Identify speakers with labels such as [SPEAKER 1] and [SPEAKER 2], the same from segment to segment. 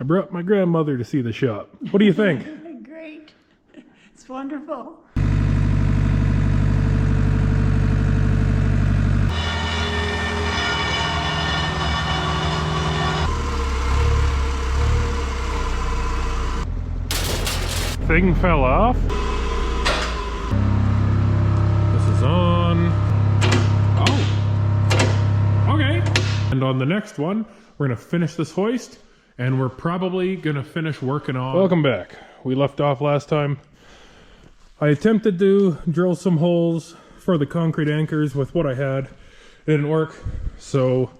[SPEAKER 1] I brought my grandmother to see the shop. What do you think?
[SPEAKER 2] Great. It's wonderful.
[SPEAKER 1] Thing fell off. This is on. Oh. Okay. And on the next one, we're gonna finish this hoist, and we're probably gonna finish working on... Welcome back. We left off last time. I attempted to drill some holes for the concrete anchors with what I had. It didn't work, so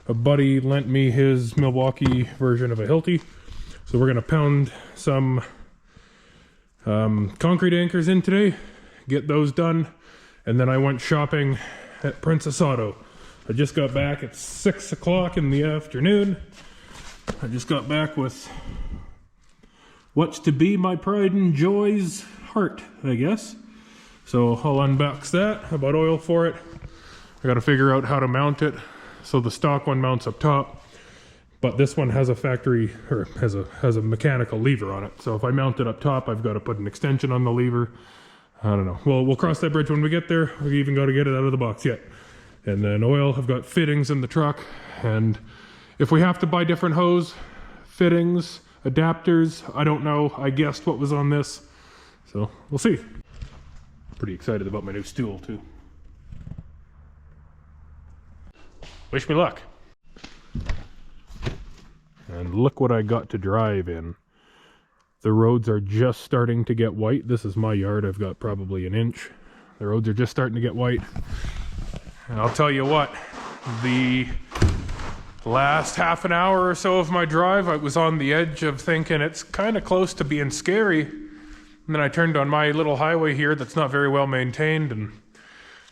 [SPEAKER 1] a buddy lent me his Milwaukee version of a Hilti. So we're gonna pound some concrete anchors in today, get those done, and then I went shopping at Princess Auto. I just got back at 6 o'clock in the afternoon. I just got back with what's to be my pride and joy's heart, I guess. So I'll unbox that. I bought oil for it. I gotta figure out how to mount it. So the stock one mounts up top, but this one has a factory, or has a mechanical lever on it. So if I mount it up top, I've got to put an extension on the lever. I don't know. Well, we'll cross that bridge when we get there. We even got to get it out of the box yet. And then oil, I've got fittings in the truck. And if we have to buy different hose, fittings, adapters, I don't know. I guessed what was on this. So we'll see. Pretty excited about my new stool too. Wish me luck. And look what I got to drive in. The roads are just starting to get white. This is my yard. I've got probably an inch. The roads are just starting to get white. And I'll tell you what, the last half an hour or so of my drive, I was on the edge of thinking it's kind of close to being scary. And then I turned on my little highway here that's not very well maintained, and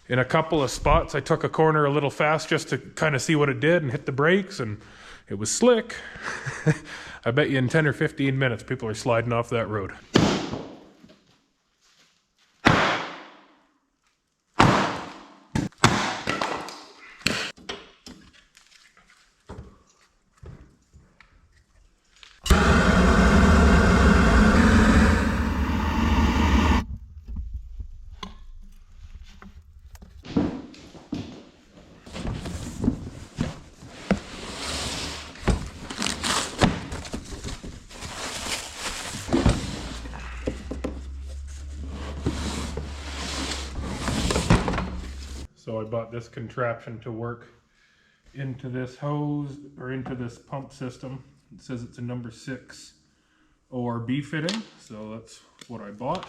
[SPEAKER 1] in a couple of spots I took a corner a little fast just to kind of see what it did and hit the brakes, and it was slick. I bet you in 10 or 15 minutes people are sliding off that road. So I bought this contraption to work into this hose, or into this pump system. It says it's a number 6 ORB fitting, so that's what I bought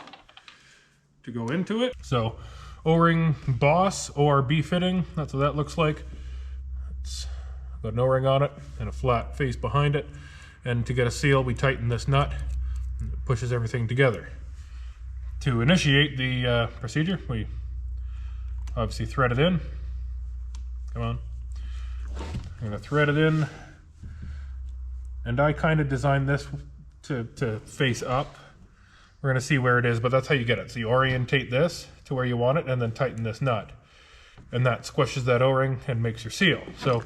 [SPEAKER 1] to go into it. So O-ring Boss ORB fitting, that's what that looks like. It's got an O-ring on it and a flat face behind it. And to get a seal, we tighten this nut and it pushes everything together. To initiate the procedure, we obviously thread it in. Come on. I'm gonna thread it in. And I kind of designed this to face up. We're gonna see where it is, but that's how you get it. So you orientate this to where you want it and then tighten this nut. And that squishes that O-ring and makes your seal. So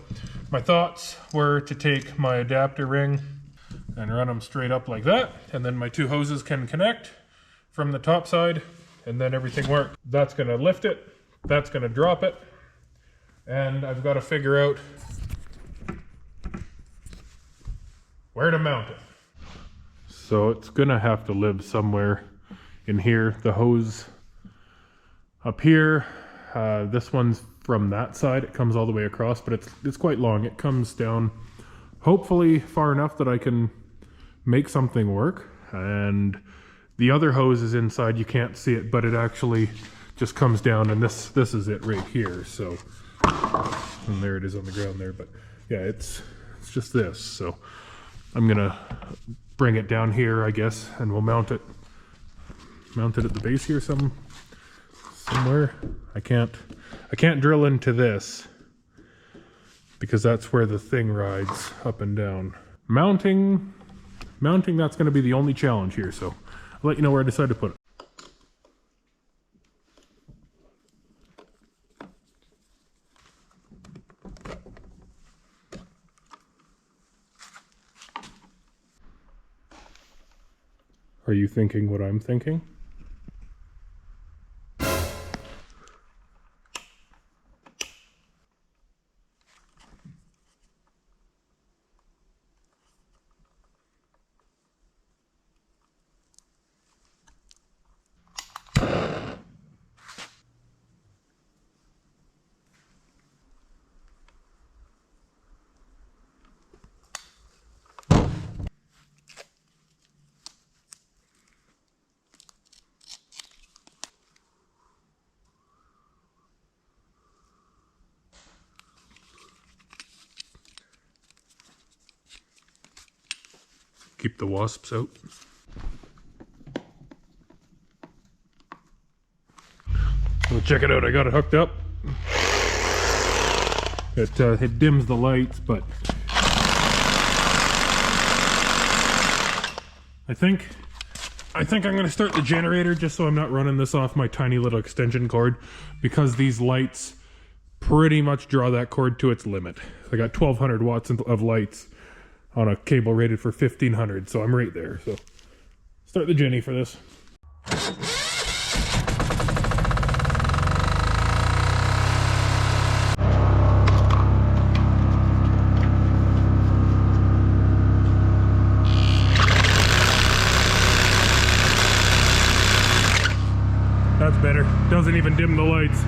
[SPEAKER 1] my thoughts were to take my adapter ring and run them straight up like that. And then my two hoses can connect from the top side, and then everything works. That's gonna lift it. That's going to drop it, and I've got to figure out where to mount it. So it's going to have to live somewhere in here. The hose up here, this one's from that side. It comes all the way across, but it's quite long. It comes down hopefully far enough that I can make something work. And the other hose is inside. You can't see it, but it actually just comes down, and this is it right here. So, and there it is on the ground there. But yeah, it's just this. So I'm gonna bring it down here, I guess, and we'll mount it at the base here somewhere. I can't drill into this because that's where the thing rides up and down. Mounting, that's gonna be the only challenge here. So I'll let you know where I decide to put it. Are you thinking what I'm thinking? Keep the wasps out. Well, check it out. I got it hooked up. It dims the lights, but I think I'm going to start the generator just so I'm not running this off my tiny little extension cord, because these lights pretty much draw that cord to its limit. I got 1200 watts of lights on a cable rated for 1500, so I'm right there. So start the Jenny for this. That's better. Doesn't even dim the lights.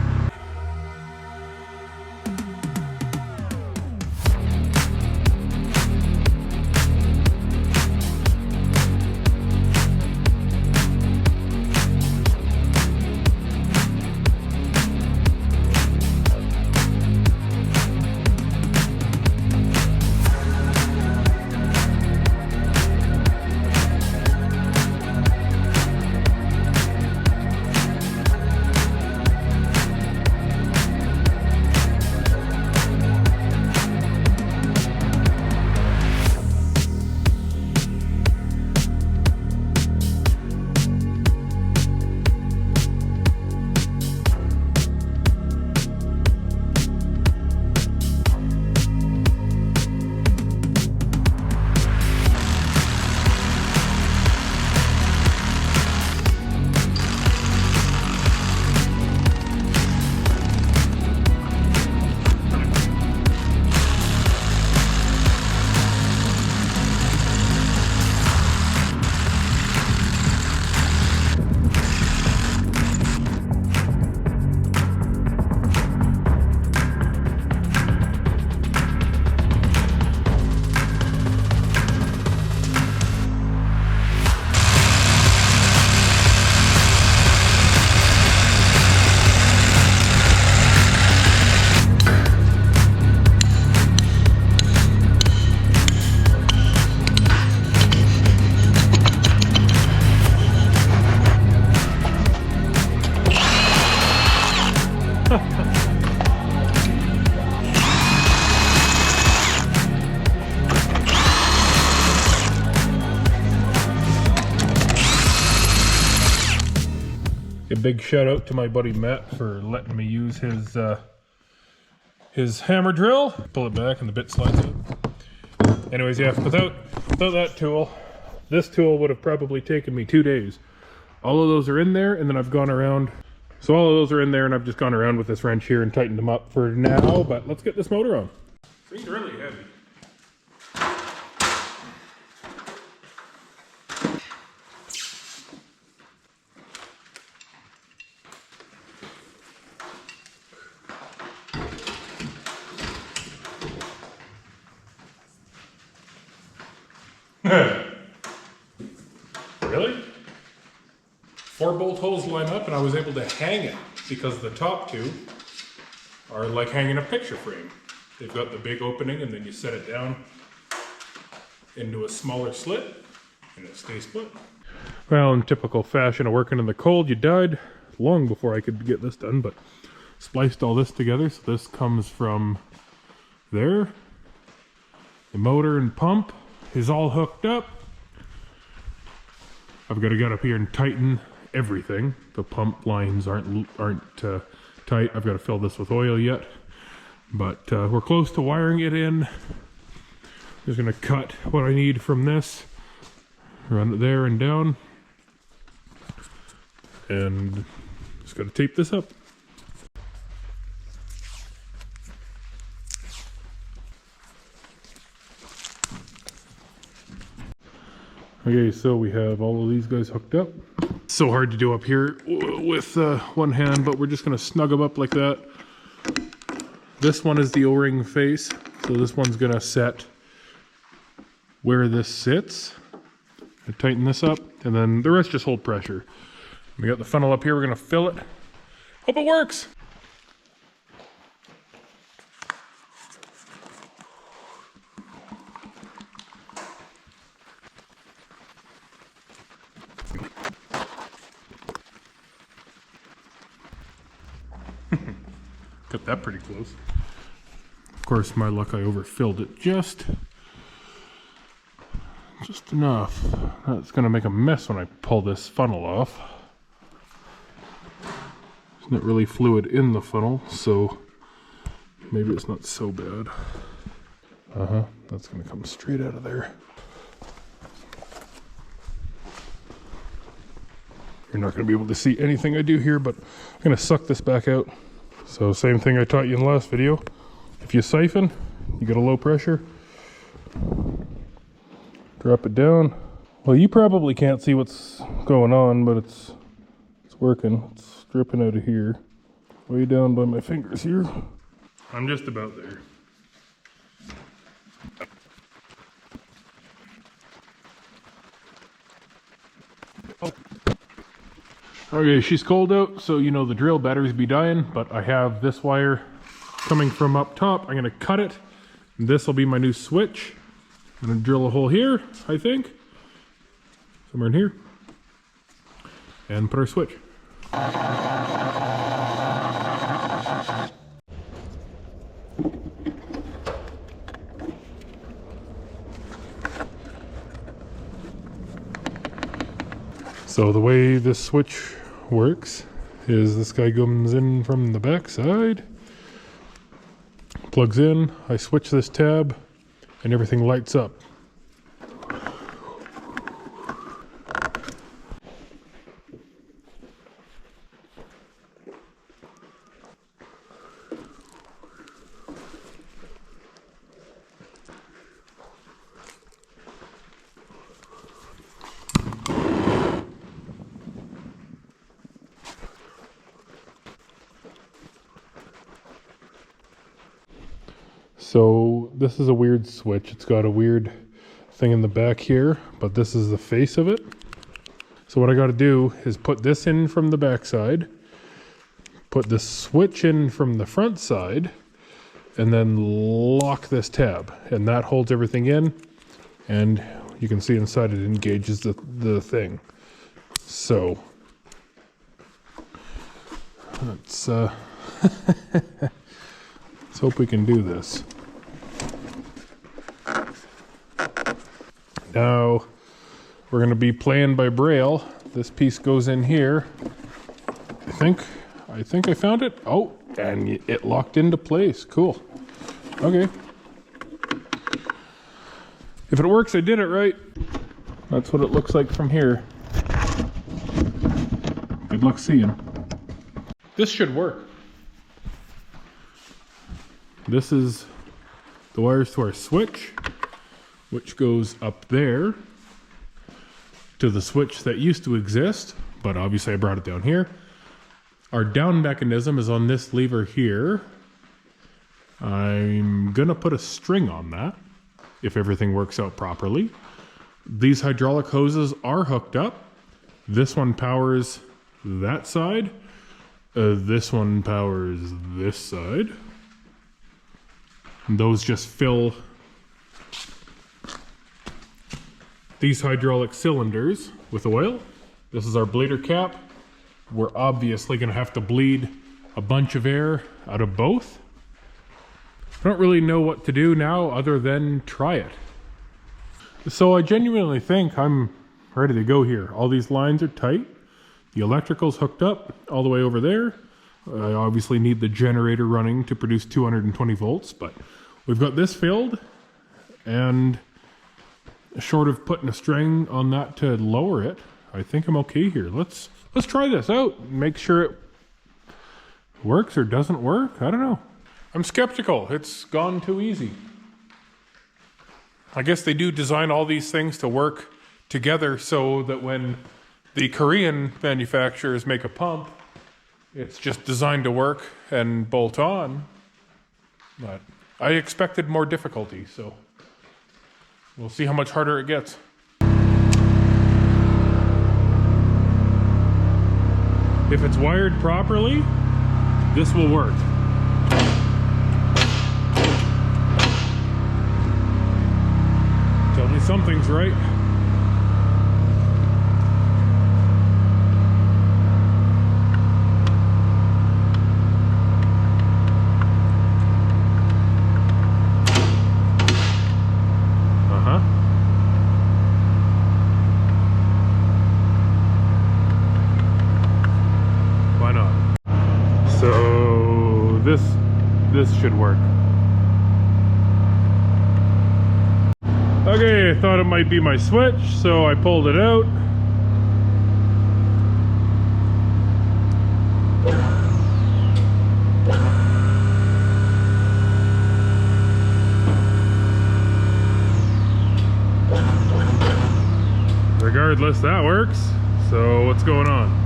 [SPEAKER 1] A big shout out to my buddy Matt for letting me use his hammer drill. Pull it back and the bit slides out. Anyways, yeah, without that tool, this tool would have probably taken me 2 days. All of those are in there, and then I've gone around. So all of those are in there, and I've just gone around with this wrench here and tightened them up for now, but let's get this motor on. It's really heavy. Really? 4 bolt holes line up and I was able to hang it because the top two are like hanging a picture frame. They've got the big opening and then you set it down into a smaller slit and it stays put. Well, in typical fashion of working in the cold, you died long before I could get this done, but spliced all this together. So this comes from there. The motor and pump is all hooked up. I've got to get up here and tighten everything. The pump lines aren't tight. I've got to fill this with oil yet, but we're close to wiring it in. Just gonna cut what I need from this, run it there and down, And just gotta tape this up. Okay, so we have all of these guys hooked up. So hard to do up here with one hand, but we're just gonna snug them up like that. This one is the O-ring face, so this one's gonna set where this sits. I tighten this up, and then the rest just hold pressure. We got the funnel up here, we're gonna fill it. Hope it works! Got that pretty close. Of course, my luck, I overfilled it just enough. That's gonna make a mess when I pull this funnel off. It's not really fluid in the funnel, so maybe it's not so bad. That's gonna come straight out of there. You're not gonna be able to see anything I do here, but I'm gonna suck this back out. So same thing I taught you in the last video. If you siphon, you get a low pressure. Drop it down. Well, you probably can't see what's going on, but it's working. It's dripping out of here. Way down by my fingers here. I'm just about there. Okay, she's cold out, so you know the drill, batteries be dying, but I have this wire coming from up top. I'm gonna cut it. This will be my new switch. I'm gonna drill a hole here, I think. Somewhere in here. And put our switch. So the way this switch works is this guy comes in from the back side, plugs in, I switch this tab, and everything lights up. So this is a weird switch. It's got a weird thing in the back here, but this is the face of it. So what I got to do is put this in from the back side, put the switch in from the front side, and then lock this tab, and that holds everything in, and you can see inside it engages the thing. So let's let's hope we can do this. Now we're going to be playing by braille. This piece goes in here. I think I found it. Oh, and it locked into place. Cool. Okay. If it works, I did it right. That's what it looks like from here. Good luck seeing. This should work. This is the wires to our switch, which goes up there to the switch that used to exist, but obviously I brought it down here. Our down mechanism is on this lever here. I'm gonna put a string on that if everything works out properly. These hydraulic hoses are hooked up. This one powers that side. This one powers this side. And those just fill these hydraulic cylinders with oil. This is our bleeder cap. We're obviously going to have to bleed a bunch of air out of both. I don't really know what to do now other than try it. So I genuinely think I'm ready to go here. All these lines are tight. The electrical's hooked up all the way over there. I obviously need the generator running to produce 220 volts, but we've got this filled, and short of putting a string on that to lower it, I think I'm okay here. Let's let's try this out, make sure it works or doesn't work. I don't know. I'm skeptical. It's gone too easy. I guess they do design all these things to work together so that when the Korean manufacturers make a pump, it's just designed to work and bolt on. But I expected more difficulty, so we'll see how much harder it gets. If it's wired properly, this will work. Tell me something's right. Why not? So this should work. Okay, I thought it might be my switch, so I pulled it out. Regardless, that works. So what's going on?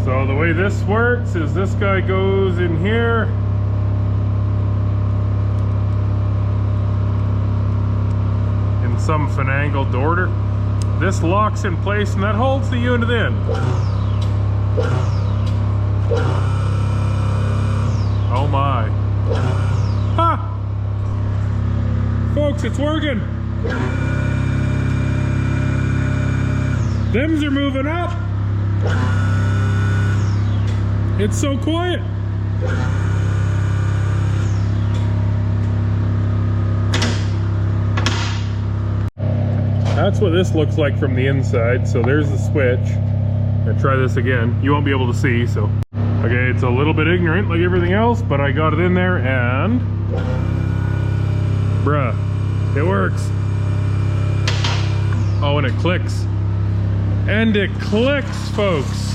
[SPEAKER 1] So the way this works is this guy goes in here. In some finagled order. This locks in place and that holds the unit in. Oh my. Ha! Folks, it's working. Thems are moving up. It's so quiet. That's what this looks like from the inside. So there's the switch. I'll try this again. You won't be able to see, so. Okay, it's a little bit ignorant like everything else, but I got it in there and... Bruh, it works. Oh, and it clicks. And it clicks, folks.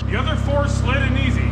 [SPEAKER 1] The other four slid in easy.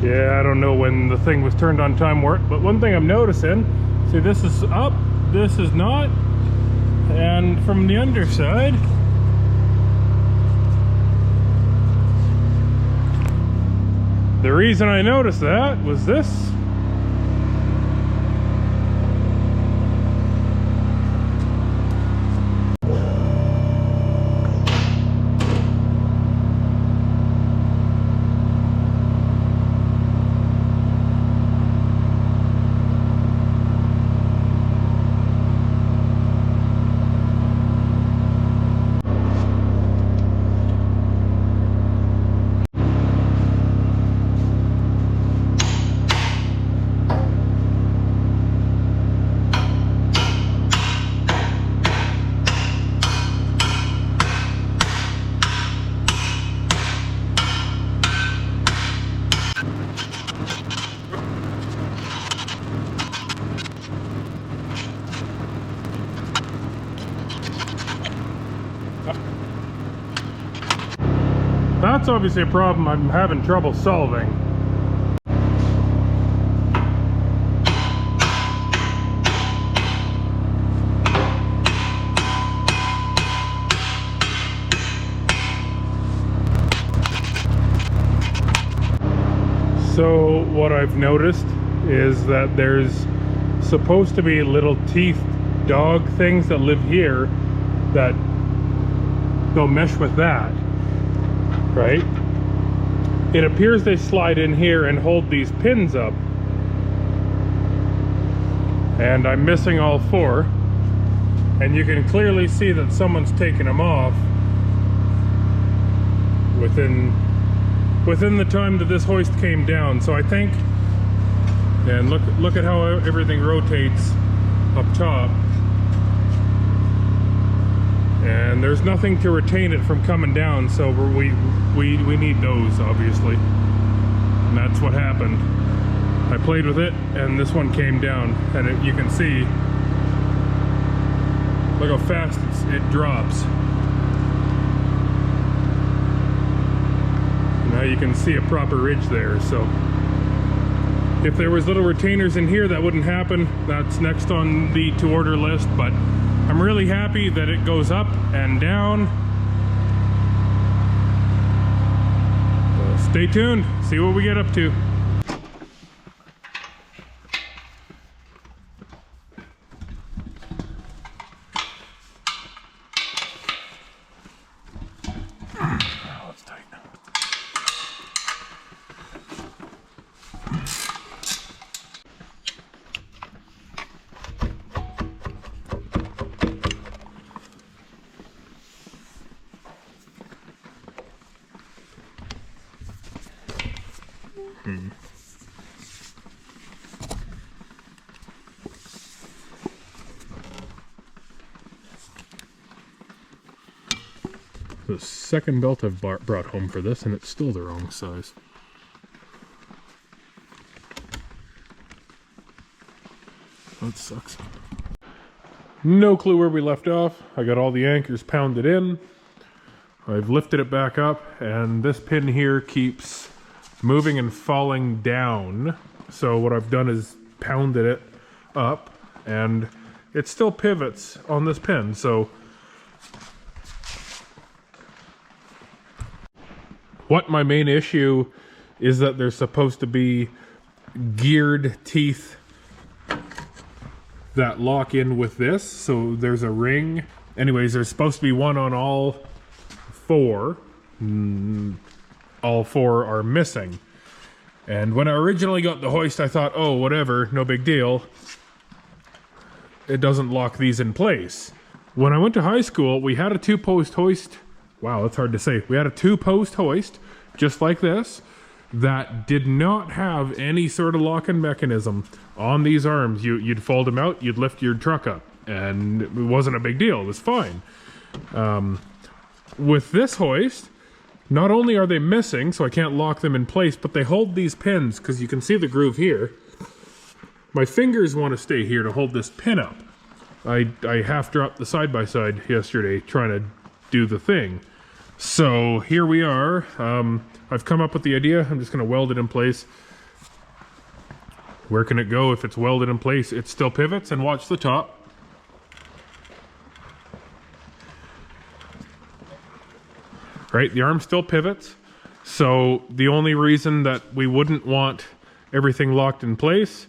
[SPEAKER 1] Yeah, I don't know when the thing was turned on time work, but one thing I'm noticing, see this is up, this is not. And from the underside, the reason I noticed that was this. That's obviously a problem I'm having trouble solving. So what I've noticed is that there's supposed to be little teeth dog things that live here that don't mesh with that. Right? It appears they slide in here and hold these pins up. And I'm missing all four. And you can clearly see that someone's taken them off within the time that this hoist came down. So I think, and look at how everything rotates up top. And there's nothing to retain it from coming down, so we need those, obviously. And that's what happened. I played with it, and this one came down, and you can see, look how fast it drops. Now you can see a proper ridge there, so if there was little retainers in here, that wouldn't happen. That's next on the to-order list, but I'm really happy that it goes up and down. Stay tuned, see what we get up to. Let's tighten up. The second belt I've brought home for this, and it's still the wrong size. That sucks. No clue where we left off. I got all the anchors pounded in. I've lifted it back up, and this pin here keeps moving and falling down. So what I've done is pounded it up, and it still pivots on this pin. So what my main issue is that there's supposed to be geared teeth that lock in with this. So there's a ring. Anyways, there's supposed to be one on all four. All four are missing. And when I originally got the hoist, I thought, oh, whatever, no big deal. It doesn't lock these in place. When I went to high school, we had a two-post hoist. Wow, that's hard to say. We had a two-post hoist, just like this, that did not have any sort of lock-in mechanism on these arms. You'd fold them out, you'd lift your truck up, and it wasn't a big deal. It was fine. With this hoist, not only are they missing, so I can't lock them in place, but they hold these pins, because you can see the groove here. My fingers want to stay here to hold this pin up. I half dropped the side-by-side yesterday trying to do the thing. So here we are. I've come up with the idea. I'm just going to weld it in place. Where can it go if it's welded in place? It still pivots, and watch the top. right? The arm still pivots. So the only reason that we wouldn't want everything locked in place,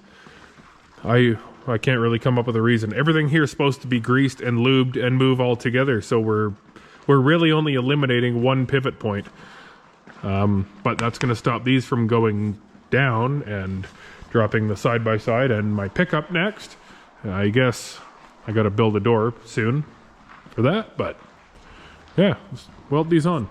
[SPEAKER 1] I can't really come up with a reason. Everything here is supposed to be greased and lubed and move all together. So we're really only eliminating one pivot point. But that's going to stop these from going down and dropping the side-by-side and my pickup next. I guess I got to build a door soon for that, but yeah, let's weld these on.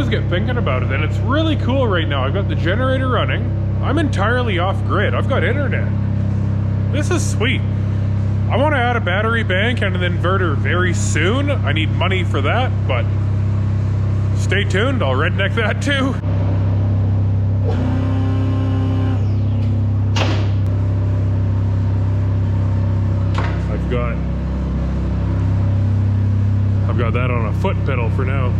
[SPEAKER 1] Get thinking about it, and it's really cool right now. I've got the generator running. I'm entirely off grid. I've got internet. This is sweet. I want to add a battery bank and an inverter very soon. I need money for that, but stay tuned. I'll redneck that too. I've got that on a foot pedal for now.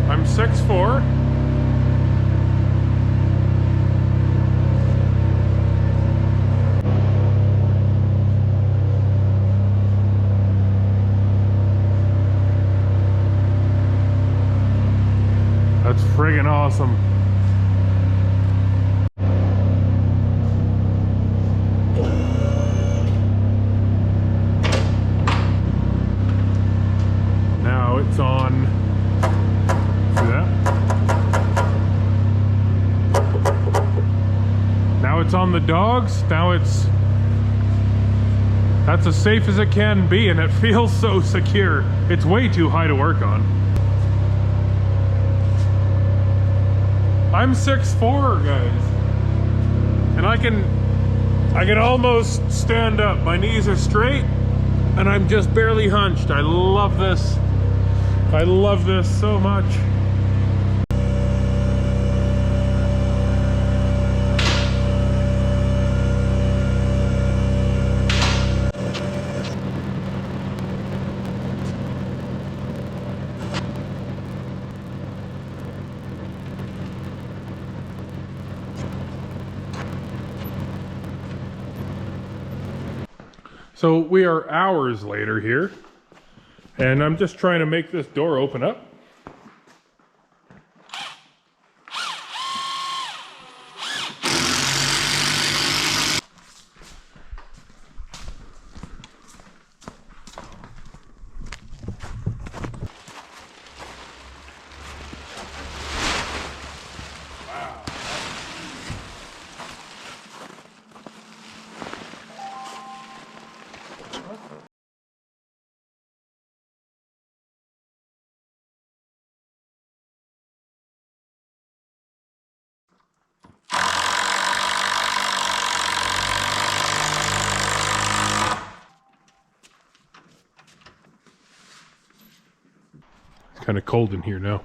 [SPEAKER 1] I'm 6'4". That's friggin' awesome. Now it's on. See that? Now it's on the dogs. Now it's... That's as safe as it can be, and it feels so secure. It's way too high to work on. I'm 6'4", guys, and I can almost stand up. My knees are straight, and I'm just barely hunched. I love this. I love this so much. So we are hours later here, and I'm just trying to make this door open up. It's kind of cold in here now.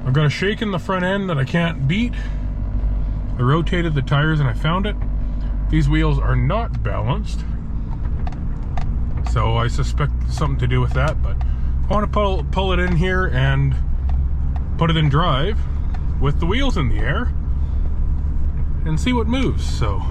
[SPEAKER 1] I've got a shake in the front end that I can't beat. I rotated the tires and I found it. These wheels are not balanced, so I suspect something to do with that, but I want to pull it in here and put it in drive with the wheels in the air and see what moves. So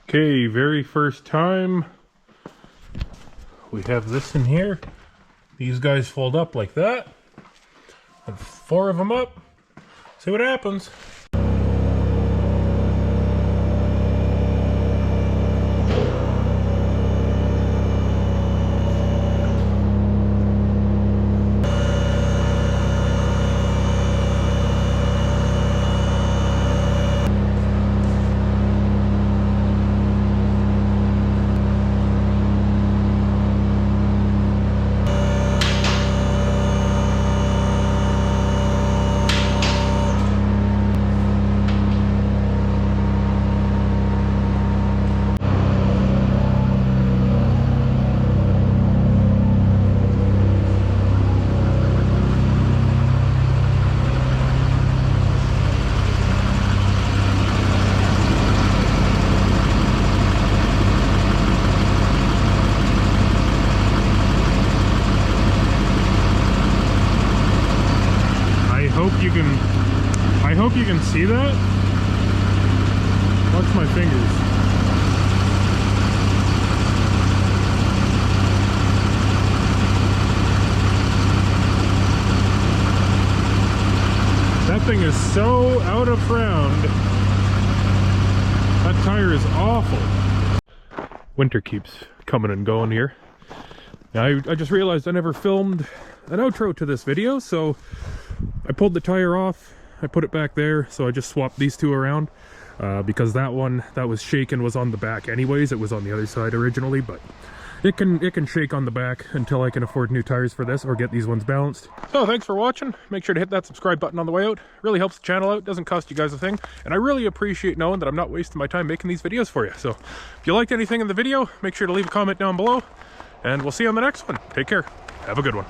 [SPEAKER 1] okay, very first time we have this in here. These guys fold up like that. And 4 of them up. See what happens. I hope you can see that. Watch my fingers. That thing is so out of round. That tire is awful. Winter keeps coming and going here. Now, I just realized I never filmed an outro to this video, so I pulled the tire off, I put it back there, so I just swapped these two around because that one that was shaken was on the back anyways. It was on the other side originally, but it can shake on the back until I can afford new tires for this or get these ones balanced. So thanks for watching. Make sure to hit that subscribe button on the way out. Really helps the channel out, doesn't cost you guys a thing, and I really appreciate knowing that I'm not wasting my time making these videos for you. So if you liked anything in the video, make sure to leave a comment down below, and we'll see you on the next one. Take care. Have a good one.